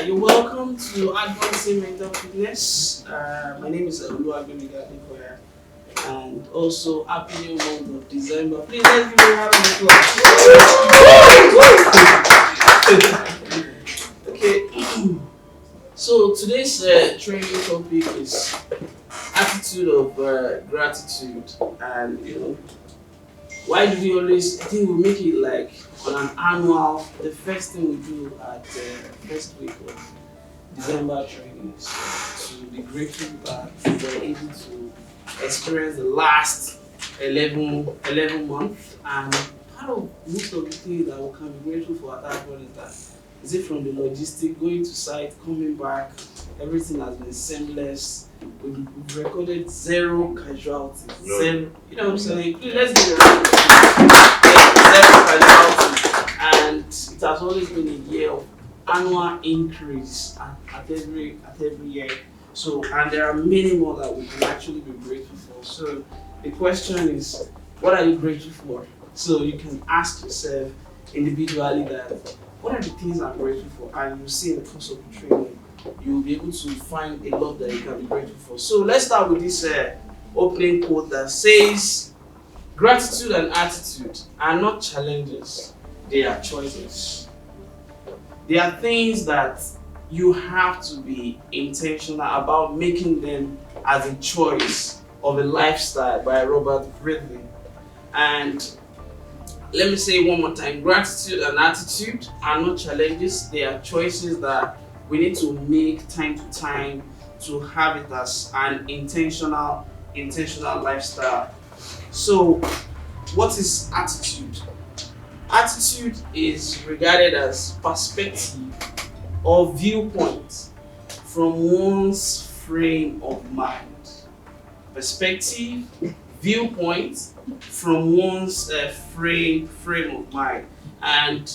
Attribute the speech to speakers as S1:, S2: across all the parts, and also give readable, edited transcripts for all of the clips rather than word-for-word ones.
S1: You're welcome to Advancing Mental Fitness. My name is Oluwagbemiga Adekoya, and also happy new month of December. Please let's give a round of applause. Okay, so today's training topic is attitude of gratitude, and why do we always? I think we make it like on an annual. The first thing we do at first week of December training is to be grateful that we were able to experience the last 11 months. And part of most of the things that we can be grateful for at that point is it from the logistic, going to site, coming back, everything has been seamless. We've recorded 0 casualties. No. Zero, you know what I'm saying? Let's give it a round. 0 casualties. And it has always been a year of annual increase at every year. So, and there are many more that we can actually be grateful for. So the question is, what are you grateful for? So you can ask yourself individually that, what are the things I'm grateful for? And you see in the course of the training, you'll be able to find a lot that you can be grateful for. So let's start with this opening quote that says, gratitude and attitude are not challenges, they are choices. They are things that you have to be intentional about making them as a choice of a lifestyle by Robert Bradley. And let me say one more time, gratitude and attitude are not challenges, they are choices that we need to make time to time to have it as an intentional lifestyle. So what is attitude? Attitude is regarded as perspective or viewpoint from one's frame of mind. Perspective, viewpoint from one's frame of mind. And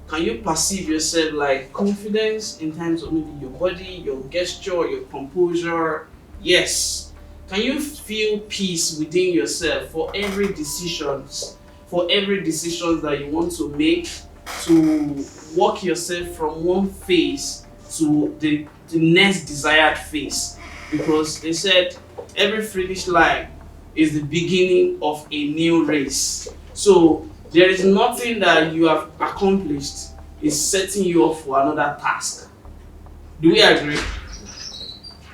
S1: can you perceive yourself like confidence in terms of maybe your body, your gesture, your composure? Yes. Can you feel peace within yourself for every decision that you want to make, to walk yourself from one phase to the next desired phase? Because they said every finish line is the beginning of a new race. So there is nothing that you have accomplished is setting you up for another task. Do we agree?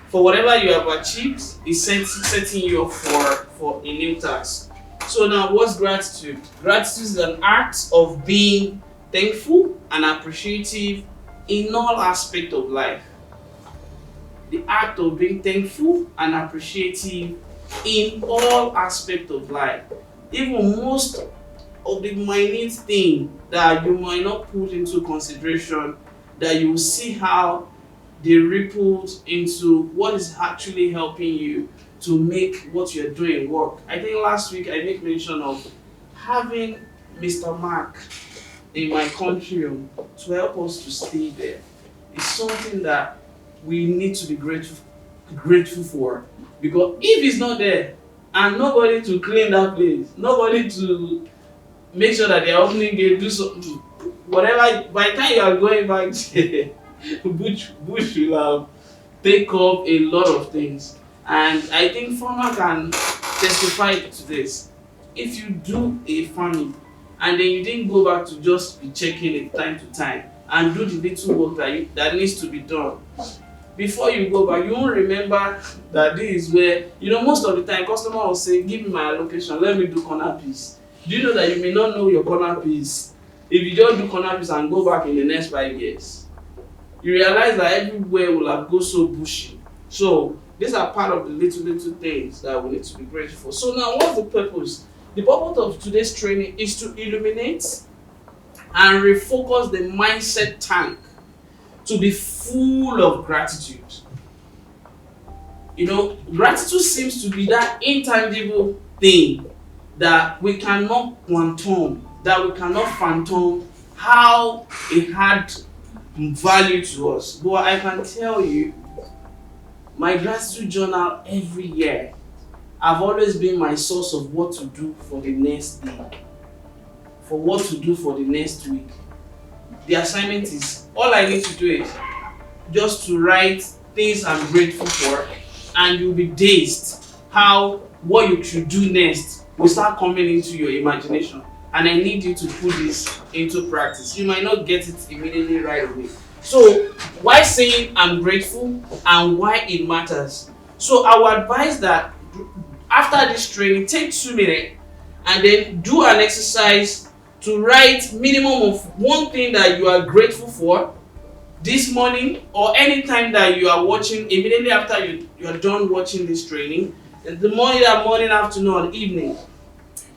S1: For whatever you have achieved is setting you up for a new task. So now, what's gratitude? Gratitude is an act of being thankful and appreciative in all aspects of life. The act of being thankful and appreciative in all aspects of life. Even most of the minute thing that you might not put into consideration, that you will see how they rippled into what is actually helping you to make what you're doing work. I think last week I made mention of having Mr. Mark in my country room to help us to stay there. It's something that we need to be grateful for, because if he's not there and nobody to clean that place, nobody to make sure that they're opening gate, do something, whatever, by the time you are going back there, Bush will have take up a lot of things. And I think farmer can testify to this. If you do a farming and then you didn't go back to just be checking it time to time and do the little work that needs to be done, before you go back, you won't remember that this is where, most of the time customer will say, give me my allocation, let me do corner piece. Do you know that you may not know your corner piece? If you just do corner piece and go back in the next 5 years, you realize that everywhere will have gone so bushy. So these are part of the little things that we need to be grateful for. So now, what's the purpose? The purpose of today's training is to illuminate and refocus the mindset tank to be full of gratitude. Gratitude seems to be that intangible thing that we cannot quantum, that we cannot phantom how it had value to us. But I can tell you, my gratitude journal every year have always been my source of what to do for the next day, for what to do for the next week. The assignment is, all I need to do is just to write things I'm grateful for, and you'll be dazed how what you should do next will start coming into your imagination. And I need you to put this into practice. You might not get it immediately right away. So why saying I'm grateful and why it matters? So I would advise that after this training, take 2 minutes and then do an exercise to write minimum of one thing that you are grateful for this morning, or anytime that you are watching immediately after you are done watching this training, the morning, afternoon, or evening.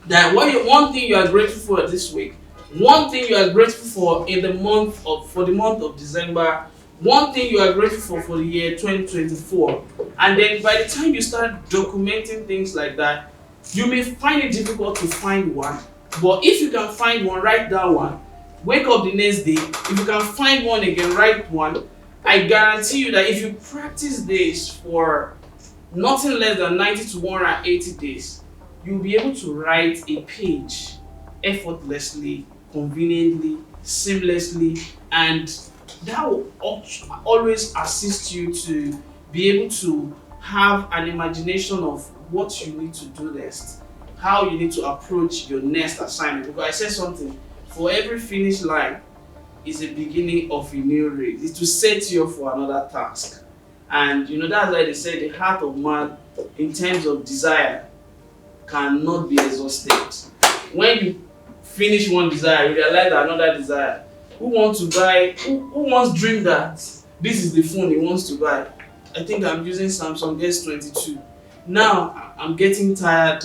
S1: That one thing you are grateful for this week, one thing you are grateful for in the month of December, one thing you are grateful for the year 2024. And then by the time you start documenting things like that, you may find it difficult to find one, but if you can find one, write that one. Wake up the next day, if you can find one again, write one. I guarantee you that if you practice this for nothing less than 90 to 180 days, you'll be able to write a page effortlessly, conveniently, seamlessly, and that will always assist you to be able to have an imagination of what you need to do next, how you need to approach your next assignment. Because I said something, for every finish line is a beginning of a new race. It will set you up for another task. And that's why they say the heart of man, in terms of desire, cannot be exhausted. When you finish one desire, you realize another desire. Who wants dream that this is the phone he wants to buy? I think I'm using Samsung S22. Now I'm getting tired.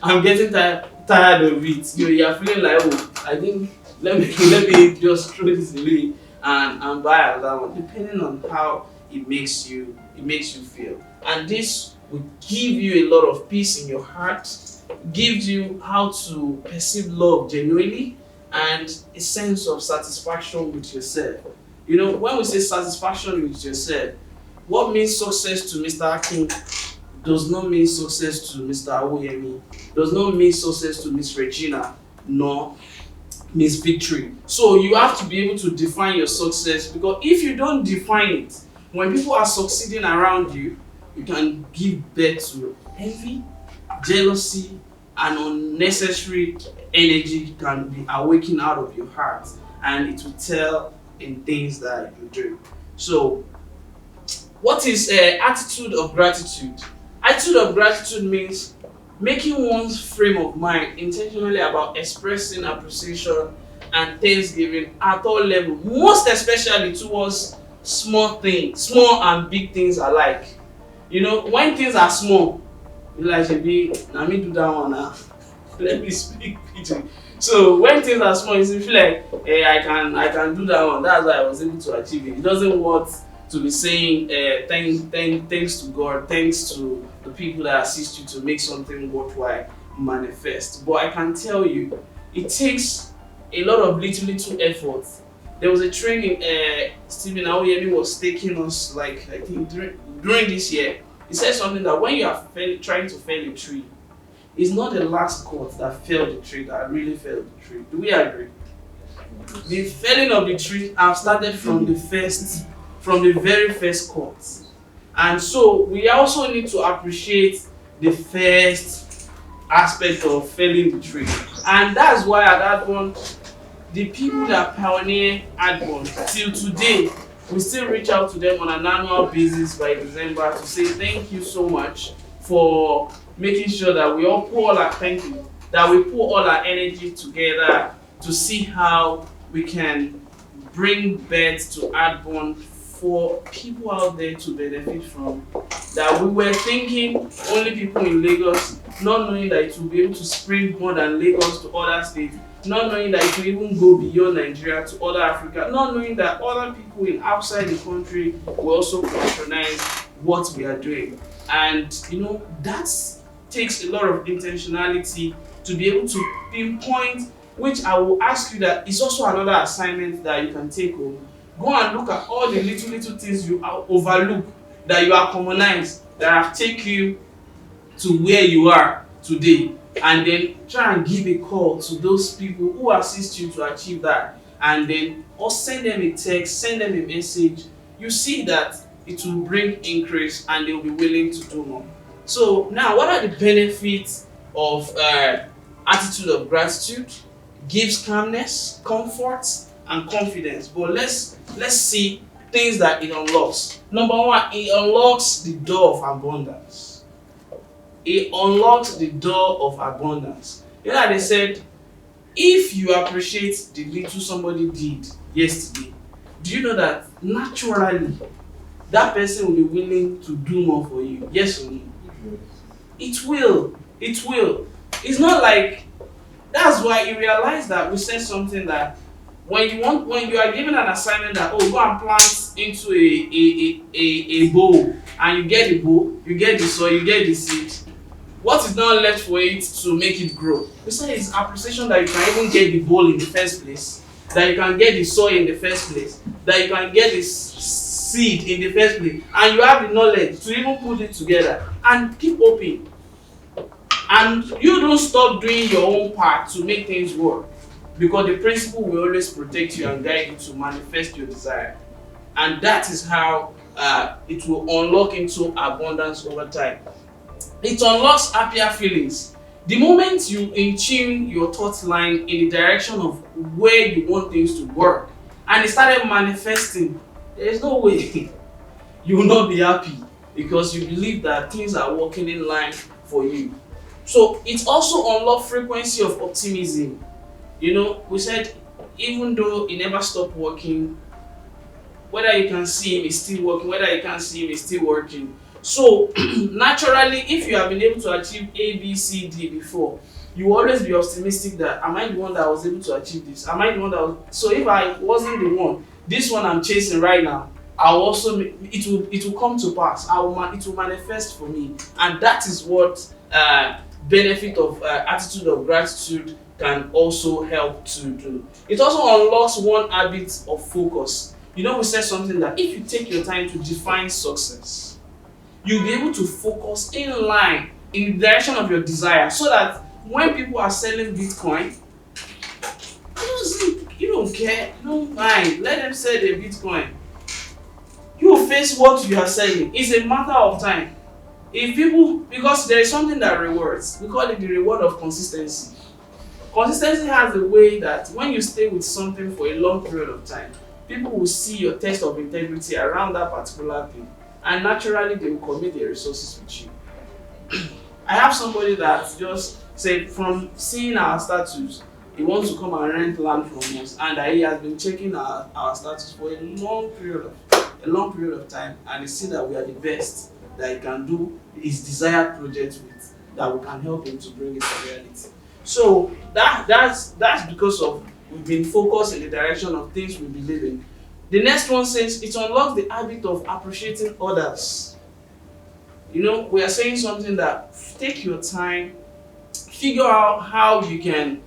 S1: I'm getting tired of it. You're feeling like, oh, I think let me just throw this away and buy another one, depending on how it makes you feel. And this will give you a lot of peace in your heart, gives you how to perceive love genuinely, and a sense of satisfaction with yourself. When we say satisfaction with yourself, what means success to Mr. Akin does not mean success to Mr. Awoyemi, does not mean success to Miss Regina, nor Miss Victory. So you have to be able to define your success, because if you don't define it, when people are succeeding around you, you can give birth to envy, jealousy, and unnecessary energy can be awakened out of your heart, and it will tell in things that you do. So, what is attitude of gratitude? Attitude of gratitude means making one's frame of mind intentionally about expressing appreciation and thanksgiving at all levels, most especially towards small and big things alike. When things are small, you like, shebi, na me do that one now. Let me speak pidgin. So when things are small, you feel like, hey, I can do that one. That's why I was able to achieve it. It doesn't want to be saying thanks to God, thanks to the people that assist you to make something worthwhile manifest. But I can tell you, it takes a lot of little effort. There was a training Stephen Aoyemi was taking us, like, I think during this year. He said something that when you are trying to fell a tree, it's not the last cut that felled the tree that really felled the tree. Do we agree? The felling of the tree have started from the very first cut. And so we also need to appreciate the first aspect of felling the tree. And that's why at that one, the people that pioneer Adbon till today, we still reach out to them on an annual basis by December to say thank you so much for making sure that we all pour all our pour all our energy together to see how we can bring birth to Adbon for people out there to benefit from. That we were thinking only people in Lagos, not knowing that it will be able to spring more than Lagos to other states, not knowing that it will even go beyond Nigeria to other Africa, not knowing that other people outside the country will also patronize what we are doing. And that takes a lot of intentionality to be able to pinpoint, which I will ask you that is also another assignment that you can take home. Go and look at all the little things you overlook, that you are commonized, that have taken you to where you are today, and then try and give a call to those people who assist you to achieve that, and then or send them a text, send them a message. you see that it will bring increase and they'll be willing to do more. So now, what are the benefits of attitude of gratitude? Gives calmness, comfort, and confidence. But let's see things that it unlocks. Number one, it unlocks the door of abundance. It unlocks the door of abundance. You know, they said, if you appreciate the little somebody did yesterday, do you know that naturally that person will be willing to do more for you? Yes or no? It will. It will. It's not like, that's why you realize that we said something that when you are given an assignment that, oh, go and plant into a bowl, and you get the bowl, you get the soil, you get the seed. What is now left for it to make it grow? We say it's appreciation that you can even get the bowl in the first place, that you can get the soil in the first place, that you can get the seed in the first place, and you have the knowledge to even put it together and keep hoping. And you don't stop doing your own part to make things work, because the principle will always protect you and guide you to manifest your desire. And that is how it will unlock into abundance over time. It unlocks happier feelings. The moment you tune your thought line in the direction of where you want things to work, and it started manifesting, there is no way you will not be happy, because you believe that things are working in line for you. So it also unlocks frequency of optimism. You know, we said even though it never stopped working, whether you can see him, is still working, whether you can't see him, is still working. So naturally, if you have been able to achieve A, B, C, D before, you will always be optimistic that, am I the one that was able to achieve this? Am I the one that was? So if I wasn't the one, this one I'm chasing right now, I'll also, it will come to pass. It will manifest for me, and that is what benefit of attitude of gratitude can also help to do. It also unlocks one habit of focus. You know, we said something that if you take your time to define success, you'll be able to focus in line in the direction of your desire, so that when people are selling Bitcoin, you don't care, you don't mind. Let them sell their Bitcoin. You will face what you are selling. It's a matter of time. If people, because there is something that rewards, we call it the reward of consistency. Consistency has a way that when you stay with something for a long period of time, people will see your test of integrity around that particular thing, and naturally they will commit their resources with you. I have somebody that just said, from seeing our status, he wants to come and rent land from us, and he has been checking our status for a long period of time, and he see that we are the best that he can do his desired project with, that we can help him to bring it to reality. So that's because of we've been focused in the direction of things we believe in. The next one says it unlocks the habit of appreciating others. You know, we are saying something that take your time, figure out how you can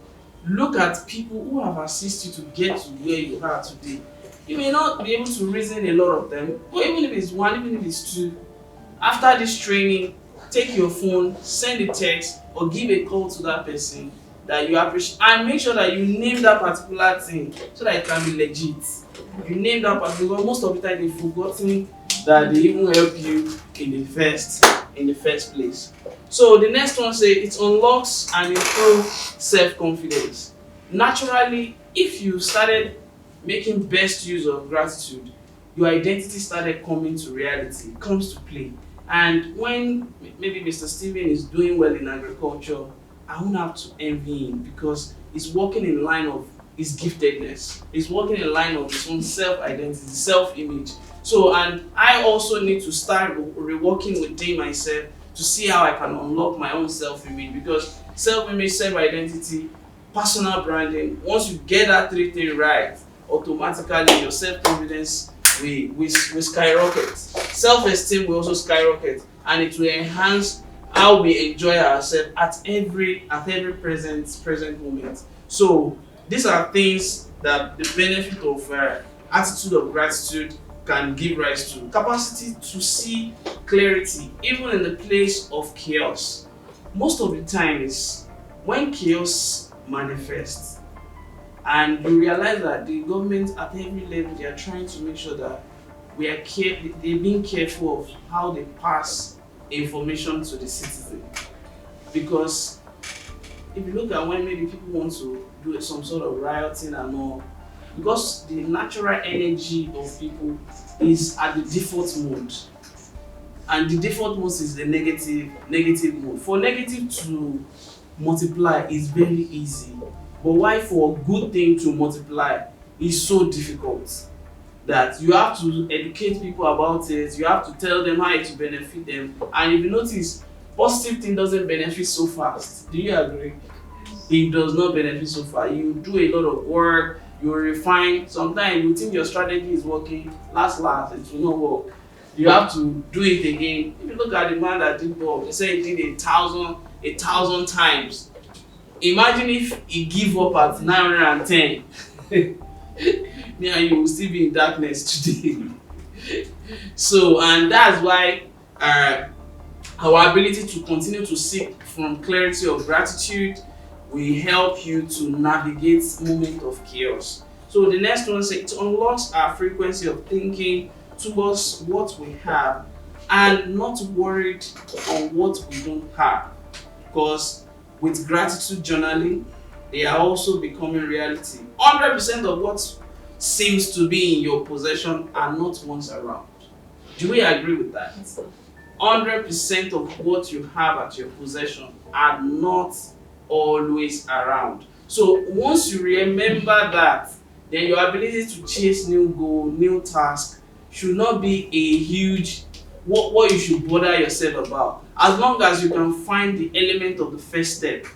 S1: look at people who have assisted you to get to where you are today. You may not be able to reason a lot of them, but even if it's one, even if it's two, after this training, take your phone, send a text, or give a call to that person that you appreciate, and make sure that you name that particular thing so that it can be legit. You name that particular, because most of the time they've forgotten that they even help you in the first place. So the next one says it unlocks and improves self-confidence. Naturally, if you started making best use of gratitude, your identity started coming to reality, it comes to play. And when maybe Mr. Steven is doing well in agriculture, I won't have to envy him, because he's working in line of his giftedness. He's working in line of his own self-identity, self-image. So, and I also need to start reworking within myself to see how I can unlock my own self-image, because self-image, self-identity, personal branding, once you get that three things right, automatically your self-confidence will skyrocket. Self-esteem will also skyrocket, and it will enhance how we enjoy ourselves at every present moment. So these are things that the benefit of attitude of gratitude can give rise to. Capacity to see clarity even in the place of chaos. Most of the time is when chaos manifests and you realize that the government at every level, they are trying to make sure that they're being careful of how they pass information to the citizen. Because if you look at when maybe people want to do some sort of rioting and all, because the natural energy of people is at the default mode, and the default mode is the negative mode. For negative to multiply is very easy, but why for a good thing to multiply is so difficult, that you have to educate people about it, you have to tell them how it will benefit them. And if you notice, positive thing doesn't benefit so fast. Do you agree? It does not benefit so far. You do a lot of work, you refine. Sometimes you think your strategy is working, last it will not work. You have to do it again. If you look at the man that did Bob, they say he did 1,000 times. Imagine if he give up at 910. Me and you will still be in darkness today. So, and that's why our ability to continue to seek from clarity of gratitude will help you to navigate moment of chaos. So the next one says it unlocks our frequency of thinking towards what we have and not worried on what we don't have. Because with gratitude journaling, they are also becoming reality. 100% of what seems to be in your possession are not once around. Do we agree with that? 100% of what you have at your possession are not always around. So once you remember that, then your ability to chase new goal, new task should not be a huge what you should bother yourself about. As long as you can find the element of the first step.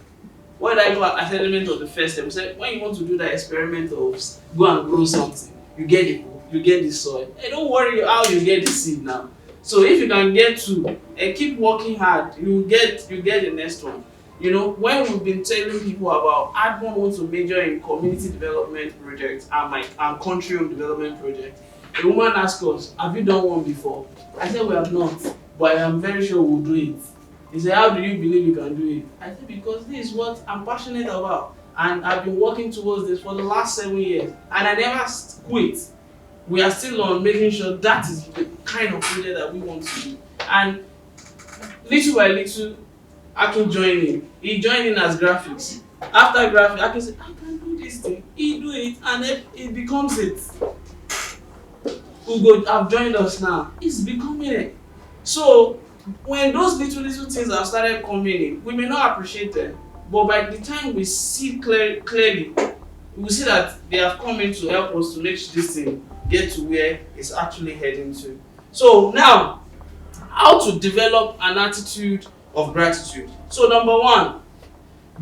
S1: What did I go as element of the first step? We said when you want to do that experiment of go and grow something, you get the soil. Hey, don't worry how you get the seed now. So if you can get two and keep working hard, you get the next one. You know, when we've been telling people about Admon wants to major in community development projects and country home development projects, a woman asked us, have you done one before? I said we have not, but I am very sure we'll do it. He said, how do you believe you can do it? I said, because this is what I'm passionate about. And I've been working towards this for the last 7 years. And I never quit. We are still on making sure that is the kind of project that we want to do. And little by little, Akin joined in. He joined in as graphics. After graphics, Akin said, I can do this thing. He do it and it becomes it. Ugo have joined us now. It's becoming it. So when those little things have started coming in, we may not appreciate them, but by the time we see clearly, we will see that they have come in to help us to make this thing get to where it's actually heading to. So now, how to develop an attitude of gratitude. So number one,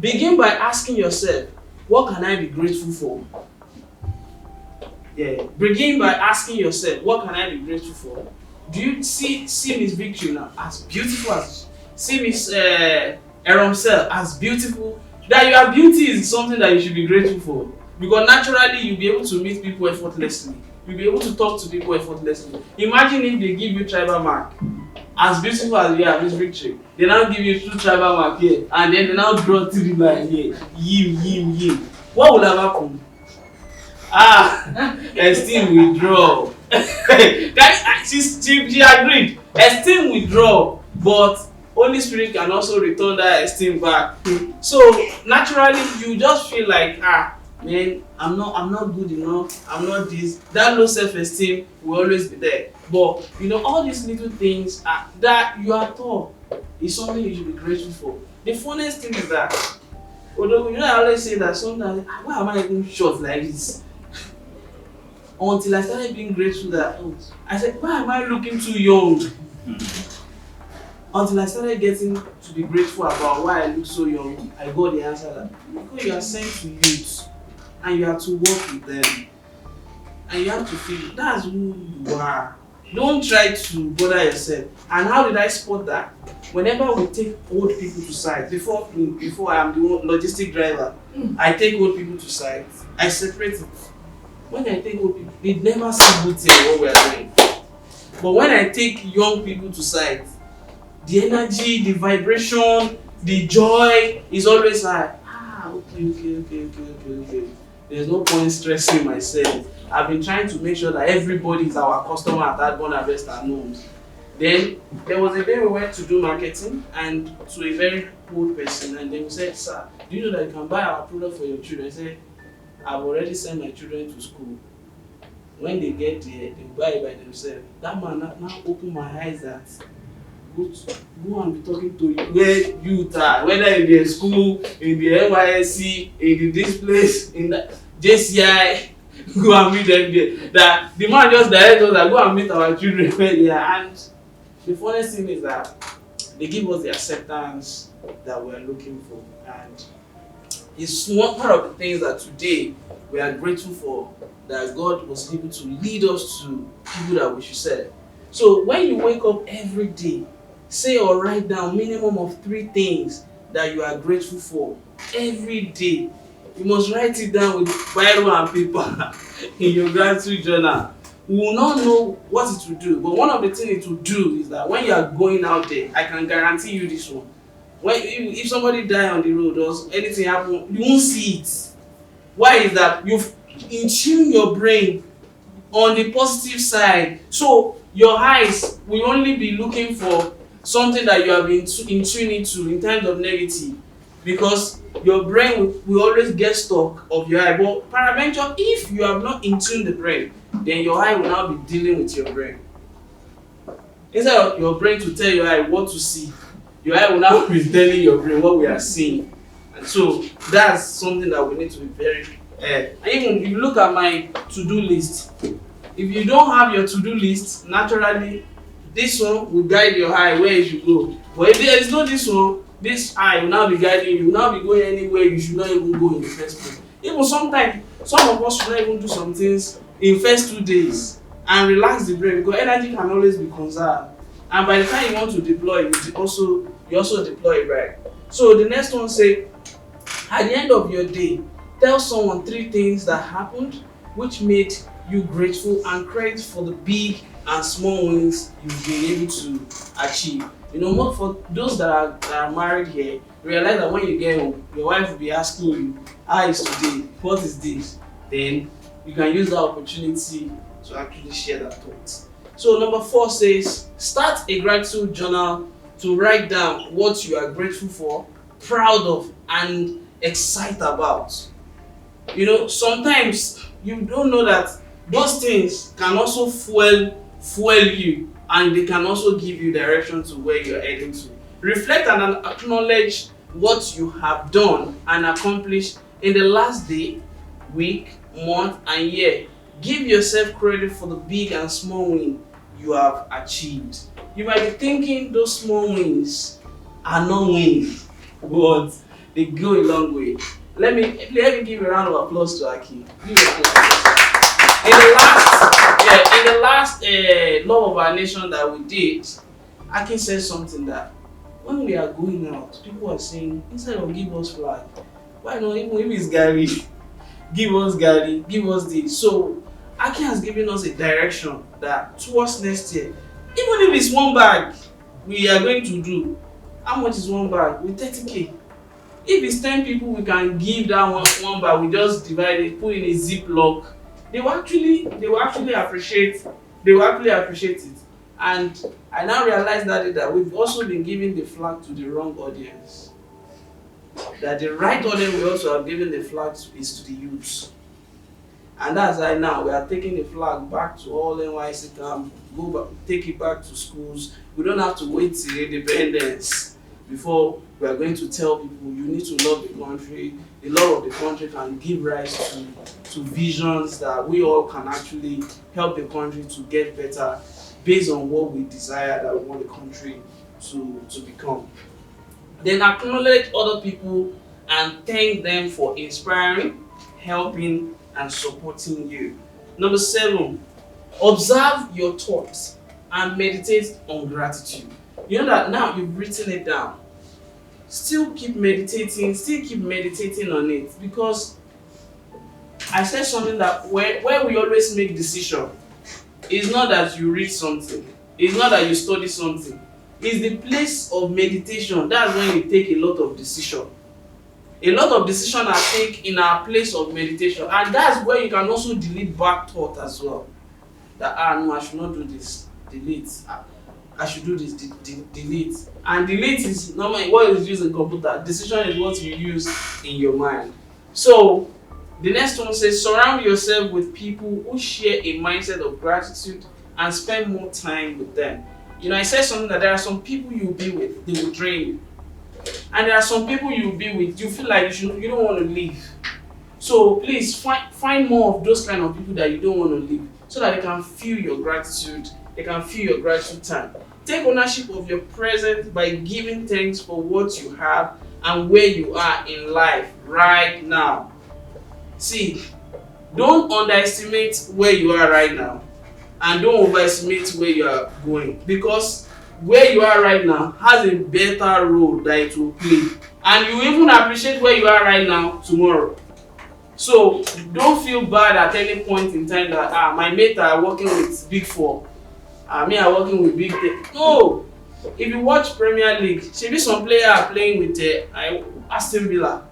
S1: begin by asking yourself, what can I be grateful for? Yeah, begin by asking yourself, what can I be grateful for? Do you see Miss Victory now as beautiful as see Miss Eromsel as beautiful? That your beauty is something that you should be grateful for, because naturally you'll be able to meet people effortlessly. You'll be able to talk to people effortlessly. Imagine if they give you tribal mark. As beautiful as you are, Miss Victory, they now give you 2 tribal mark here, and then they now draw 3 line here. Yim. What would have happened? Esteem withdraw. She agreed. Esteem withdraw, but Holy Spirit can also return that esteem back. So naturally, you just feel like, man, I'm not good enough. I'm not this. That low self-esteem will always be there. But you know, all these little things that you are taught is something you should be grateful for. The funniest thing is that, although you know, I always say that sometimes, why am I even short like this? Until I started being grateful that I said, why am I looking too young? Until I started getting to be grateful about why I look so young, I got the answer that because you are sent to youth and you have to work with them and you have to feel that's who you are. Don't try to bother yourself. And how did I spot that? Whenever we take old people to site, before I am the logistic driver, I take old people to site, I separate it. When I take old people, they never see good thing in what we are doing. But when I take young people to site, the energy, the vibration, the joy is always like, okay. There's no point stressing myself. I've been trying to make sure that everybody is our customer at that Born Harvest and knows. Then there was a day we went to do marketing and to a very poor person, and then we said, "Sir, do you know that you can buy our product for your children?" I said, "I've already sent my children to school. When they get there, they buy it by themselves." That man now opened my eyes that go and be talking to you where you are, whether in the school, in the NYSC, in the this place, in the JCI, go and meet them there. That the man just direct us that go and meet our children where they are. And the funniest thing is that they give us the acceptance that we are looking for. And it's one part of the things that today we are grateful for, that God was able to lead us to people that we should serve. So when you wake up every day, say or write down minimum of 3 things that you are grateful for every day. You must write it down with biro and paper in your gratitude journal. We will not know what it will do, but one of the things it will do is that when you are going out there, I can guarantee you this one. When if somebody die on the road or anything happen, you won't see it. Why is that? You've in tune your brain on the positive side, so your eyes will only be looking for something that you have been in tune into in terms of negative, because your brain will always get stuck of your eye. But peradventure, if you have not in tune the brain, then your eye will now be dealing with your brain. Instead of your brain to tell your eye what to see, your eye will now be telling your brain what we are seeing. And so that's something that we need to be very even if you look at my to-do list, if you don't have your to-do list, naturally this one will guide your eye where you should go. But if there is no this one, this eye will now be guiding you. You will now be going anywhere you should not even go in the first place. Even sometimes, some of us should not even do some things in first 2 days and relax the brain, because energy can always be conserved. And by the time you want to deploy it, you also deploy it right. So the next one say, at the end of your day, tell someone 3 things that happened which made you grateful, and credit for the big and small wins you've been able to achieve. You know, more for those that are married here, realize that when you get home, your wife will be asking you, "How is today? What is this?" Then you can use that opportunity to actually share that thought. So number 4 says, start a gratitude journal to write down what you are grateful for, proud of, and excited about. You know, sometimes you don't know that those things can also fuel you, and they can also give you direction to where you're heading to. Reflect and acknowledge what you have done and accomplished in the last day, week, month, and year. Give yourself credit for the big and small win you have achieved. You might be thinking those small wins are not wins, but they go a long way. Let me give a round of applause to Aki. In the last Law of Our Nation that we did, Aki said something that when we are going out, people are saying, instead of give us flag, why not even if it's Gary, give us this. So Aki has given us a direction that towards next year, even if it's 1 bag we are going to do. How much is 1 bag? With 30k. If it's 10 people, we can give that one bag. We just divide it, put in a ziplock. They will actually appreciate it. And I now realize that we've also been giving the flag to the wrong audience. That the right audience we also have given the flag to is to the youths. And that's why now we are taking the flag back to all NYC camp, take it back to schools. We don't have to wait till independence before we are going to tell people you need to love the country. The love of the country can give rise to visions that we all can actually help the country to get better based on what we desire that we want the country to become. Then acknowledge other people and thank them for inspiring, helping, and supporting you. Number 7, observe your thoughts and meditate on gratitude. You know that now you've written it down. Still keep meditating on it, because I said something that where we always make decision, it's not that you read something, it's not that you study something, it's the place of meditation. That's when you take a lot of decision. A lot of decisions are taken in our place of meditation, and that's where you can also delete back thought as well. That no, I should not do this. Delete. I should do this. Delete. And delete is normally what is used in computer. Decision is what you use in your mind. So the next one says surround yourself with people who share a mindset of gratitude and spend more time with them. I said something that there are some people you'll be with, they will drain you. And there are some people you'll be with, you feel like you don't want to leave. So please find more of those kind of people that you don't want to leave, so that they can feel your gratitude, they can feel your gratitude time. Take ownership of your present by giving thanks for what you have and where you are in life right now. See, don't underestimate where you are right now, and don't overestimate where you are going, because where you are right now has a better role that it will play, and you even appreciate where you are right now tomorrow. So don't feel bad at any point in time that my mate are working with big four, me are working with big ten. No, if you watch Premier League, shebi some player are playing with Aston Villa.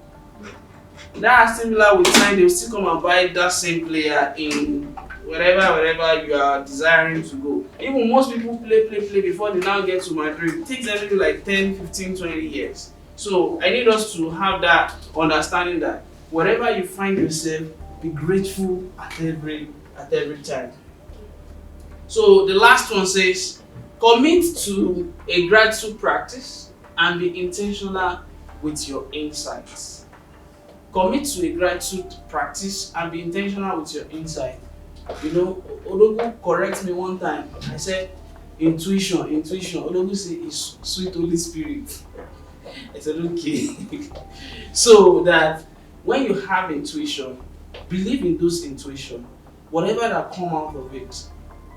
S1: That Aston Villa will sign, they will still come and buy that same player in wherever you are desiring to go. Even most people play before they now get to Madrid. It takes them like 10, 15, 20 years. So I need us to have that understanding that wherever you find yourself, be grateful at every time. So the last one says, commit to a gratitude practice and be intentional with your insights. Commit to a gratitude practice and be intentional with your insight. Odogu correct me one time. I said intuition. Odogu say is sweet Holy Spirit. I said okay. So that when you have intuition, believe in those intuition. Whatever that come out of it,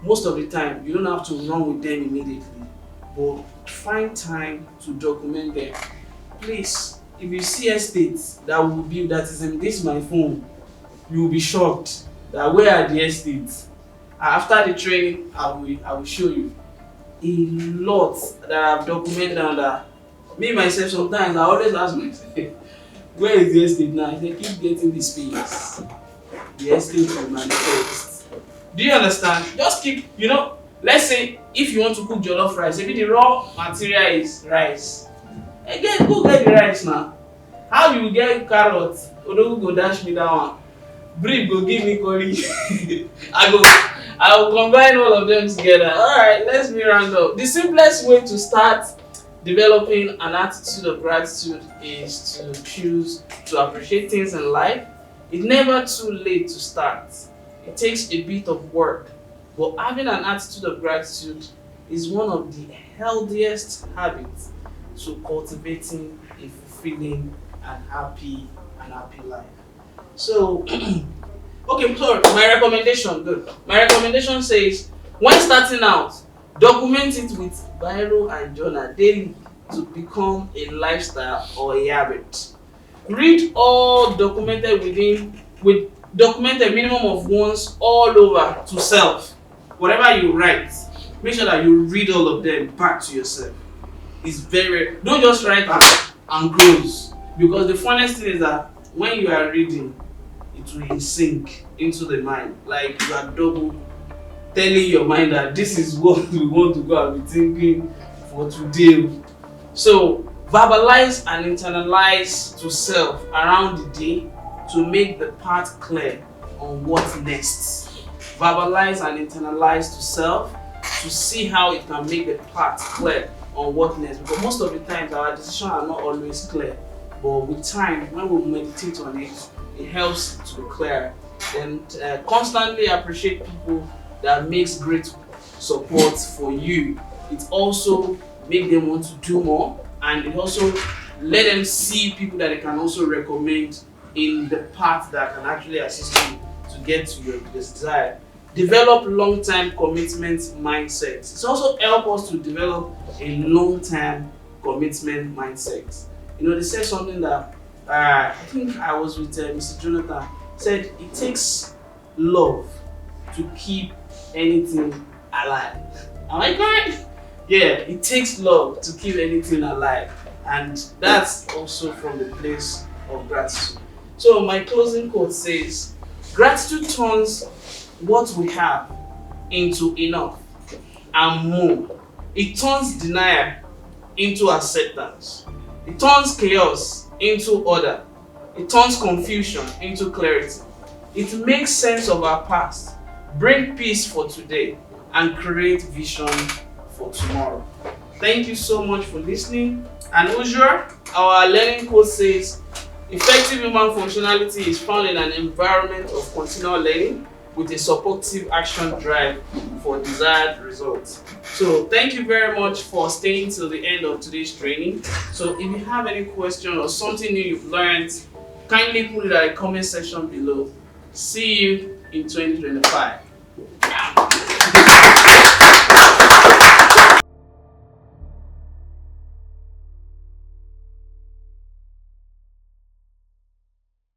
S1: most of the time you don't have to run with them immediately, but find time to document them. Please, if you see estates that will build that is in this my phone, you will be shocked that where are the estates. After the training, I will show you a lot that I've documented down there. Me myself sometimes I always ask myself, where is the estate now? I say keep getting the space. The estate will manifest. Do you understand? Just keep, let's say if you want to cook jollof rice, maybe the raw material is rice. Again, go get the rice now. How you get carrot? Odogu go dash me that one. Brief go give me curry. I will combine all of them together. Alright, let's be round up. The simplest way to start developing an attitude of gratitude is to choose to appreciate things in life. It's never too late to start. It takes a bit of work, but having an attitude of gratitude is one of the healthiest habits to cultivating a fulfilling and happy life. So, okay, sorry, my recommendation says, when starting out, document it with biro and journal daily to become a lifestyle or a habit. Read all documented documented minimum of once all over to self. Whatever you write, make sure that you read all of them back to yourself. It's don't just write and close, because the funniest thing is that when you are reading, it will sink into the mind, like you are double telling your mind that this is what we want to go and be thinking for today. So verbalize and internalize to self around the day to make the path clear on what's next. Verbalize and internalize to self to see how it can make the path clear on what next, because most of the times our decisions are not always clear, but with time, when we meditate on it, it helps to be clear. And constantly appreciate people that makes great support for you. It also make them want to do more, and it also let them see people that they can also recommend in the path that can actually assist you to get to your desire. Develop long-term commitment mindset. It's also help us to develop a long-term commitment mindset. They said something that I think I was with Mr. Jonathan, said it takes love to keep anything alive. Am I correct? Yeah, it takes love to keep anything alive. And that's also from the place of gratitude. So my closing quote says, gratitude turns what we have into enough and more. It turns denial into acceptance. It turns chaos into order. It turns confusion into clarity. It makes sense of our past, bring peace for today, and create vision for tomorrow. Thank you so much for listening. And usual, our learning quote says, effective human functionality is found in an environment of continual learning with a supportive action drive for desired results. So thank you very much for staying till the end of today's training. So if you have any question or something new you've learned, kindly put it at the comment section below. See you in 2025.